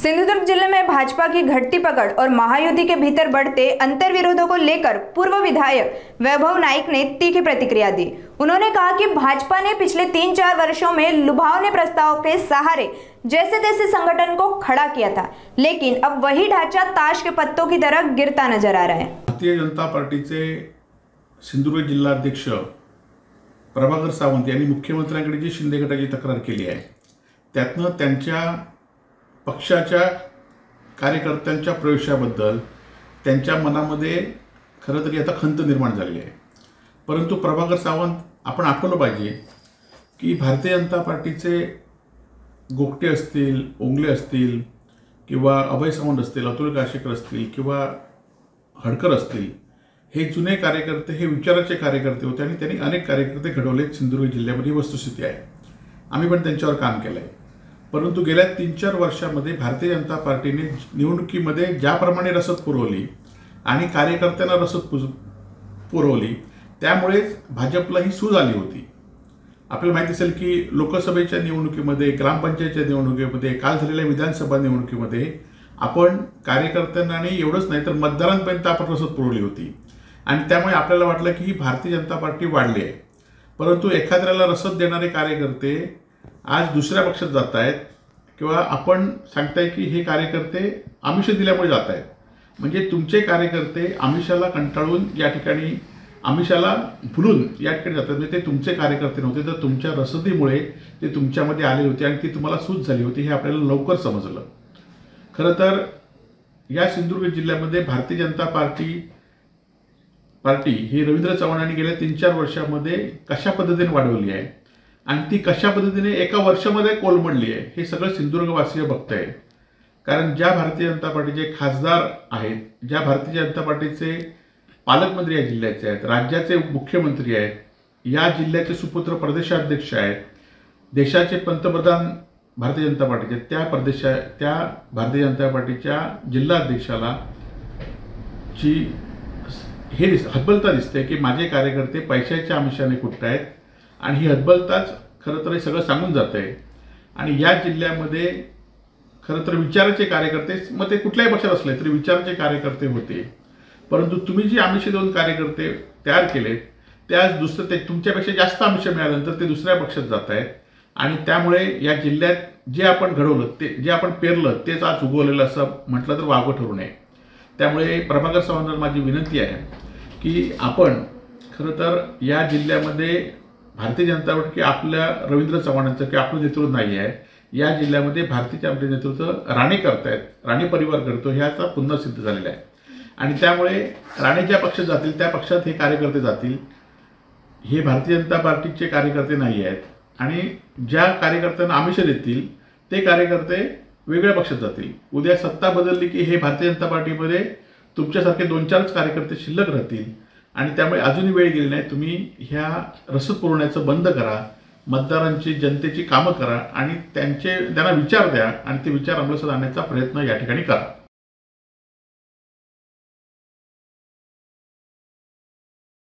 सिंधुदुर्ग जिले में भाजपा की घटती पकड़ और महायुति के भीतर बढ़ते अंतर्विरोधों को लेकर पूर्व विधायक वैभव नाइक ने तीखी प्रतिक्रिया दी। उन्होंने कहा कि भाजपा ने पिछले 3-4 वर्षों में लुभावने प्रस्ताव के सहारे जैसे तैसे संगठन को खड़ा किया था, लेकिन अब वही ढांचा ताश के पत्तों की तरह गिरता नजर आ रहा है। भारतीय जनता पार्टीचे सिंधुदुर्ग जिल्हाध्यक्ष प्रभाकर सावंत यांनी मुख्यमंत्र्यांकडे जी शिंदे गटाची तक्रार केली आहे त्यातनं त्यांच्या पक्षाच्या कार्यकर्त्यांच्या प्रवेशाबद्दल त्यांच्या मनामध्ये खरं तरी आता खंत निर्माण झाली आहे। परंतु प्रभाकर सावंत आपण आठवलं पाहिजे की भारतीय जनता पार्टीचे गोगटे असतील, ओंगले असतील किंवा अभय सावंत असतील, अतुल काशीकर असतील किंवा हडकर असतील, हे जुने कार्यकर्ते, हे विचाराचे कार्यकर्ते होते आणि त्यांनी अनेक कार्यकर्ते घडवलेत। सिंधुदुर्ग जिल्ह्यामध्ये वस्तुस्थिती आहे, आम्ही पण त्यांच्यावर काम केलं आहे। परंतु गेल्या 3-4 वर्षांमध्ये भारतीय जनता पार्टीने निवडणुकीमध्ये ज्याप्रमाणे रसद पुरवली आणि कार्यकर्त्यांना रसद पुरवली त्यामुळेच भाजपला ही सूज आली होती। आपल्याला माहिती असेल की लोकसभेच्या निवडणुकीमध्ये, ग्रामपंचायतच्या निवडणुकीमध्ये, काल झालेल्या विधानसभा निवडणुकीमध्ये आपण कार्यकर्त्यांना आणि एवढंच नाही तर मतदारांपर्यंत आपण रसद पुरवली होती आणि त्यामुळे आपल्याला वाटलं की ही भारतीय जनता पार्टी वाढली आहे। परंतु एखाद्याला रसद देणारे कार्यकर्ते आज दुसऱ्या पक्षात जात आहेत किंवा आपण सांगताय की हे कार्यकर्ते आमिष दिल्यामुळे जात आहेत। म्हणजे तुमचे कार्यकर्ते आमिषाला कंटाळून या ठिकाणी, आमिषाला भुलून या ठिकाणी जातात। म्हणजे ते तुमचे कार्यकर्ते नव्हते, तर तुमच्या रसदीमुळे ते तुमच्यामध्ये आले होते आणि ती तुम्हाला सूज झाली होती, हे आपल्याला लवकर समजलं। खरं तर या सिंधुदुर्ग जिल्ह्यामध्ये भारतीय जनता पार्टी ही रवींद्र चव्हाणांनी गेल्या 3-4 वर्षांमध्ये कशा पद्धतीने वाढवली आहे आणि ती कशा पद्धतीने एका वर्षामध्ये कोलमडली आहे हे सगळं सिंधुदुर्गवासीय बघताय। कारण ज्या भारतीय जनता पार्टीचे खासदार आहेत, ज्या भारतीय जनता पार्टीचे पालकमंत्री या जिल्ह्याचे आहेत, राज्याचे मुख्यमंत्री आहेत, या जिल्ह्याचे सुपुत्र प्रदेशाध्यक्ष आहेत, देशाचे पंतप्रधान भारतीय जनता पार्टीचे, त्या भारतीय जनता पार्टीच्या जिल्हाध्यक्षाला जी हे हतबलता दिसते की माझे कार्यकर्ते पैशाच्या आमिषाने कुठत आहेत आणि ही हतबलताच खरं तर हे सगळं सांगून जात आहे। आणि या जिल्ह्यामध्ये खरं तर विचाराचे कार्यकर्ते, मग ते कुठल्याही पक्षात असले तरी विचाराचे कार्यकर्ते होते। परंतु तुम्ही जी आमिष देऊन कार्यकर्ते तयार केलेत ते आज ते तुमच्यापेक्षा जास्त आमिष मिळाल्यानंतर ते दुसऱ्या पक्षात जात आहेत आणि त्यामुळे या जिल्ह्यात जे आपण घडवलं, ते जे आपण पेरलं तेच आज उगवलेलं असं म्हटलं तर वावगं ठरू नये। त्यामुळे प्रभाकर सावंतांना माझी विनंती आहे की आपण खरं तर या जिल्ह्यामध्ये भारतीय जनता पार्टी आपल्या रवींद्र चव्हाणांचं की आपलं नेतृत्व नाही आहे, या जिल्ह्यामध्ये भारतीय आपले नेतृत्व राणे करतायत, राणे परिवार करतो, ह्याचा पुन्हा सिद्ध झालेला आहे। आणि त्यामुळे राणे ज्या पक्षात जातील त्या पक्षात हे कार्यकर्ते जातील, हे भारतीय जनता पार्टीचे कार्यकर्ते नाही आहेत। आणि ज्या कार्यकर्त्यांना आमिष देतील ते कार्यकर्ते वेगळ्या पक्षात जातील। उद्या सत्ता बदलली की हे भारतीय जनता पार्टीमध्ये तुमच्यासारखे 2-4 कार्यकर्ते शिल्लक राहतील आणि त्यामुळे अजूनही वेळ गेली नाही। तुम्ही ह्या रसद पुरवण्याचं बंद करा, मतदारांची, जनतेची कामं करा आणि त्यांना विचार द्या आणि ते विचार अंमलात आणण्याचा प्रयत्न या ठिकाणी करा।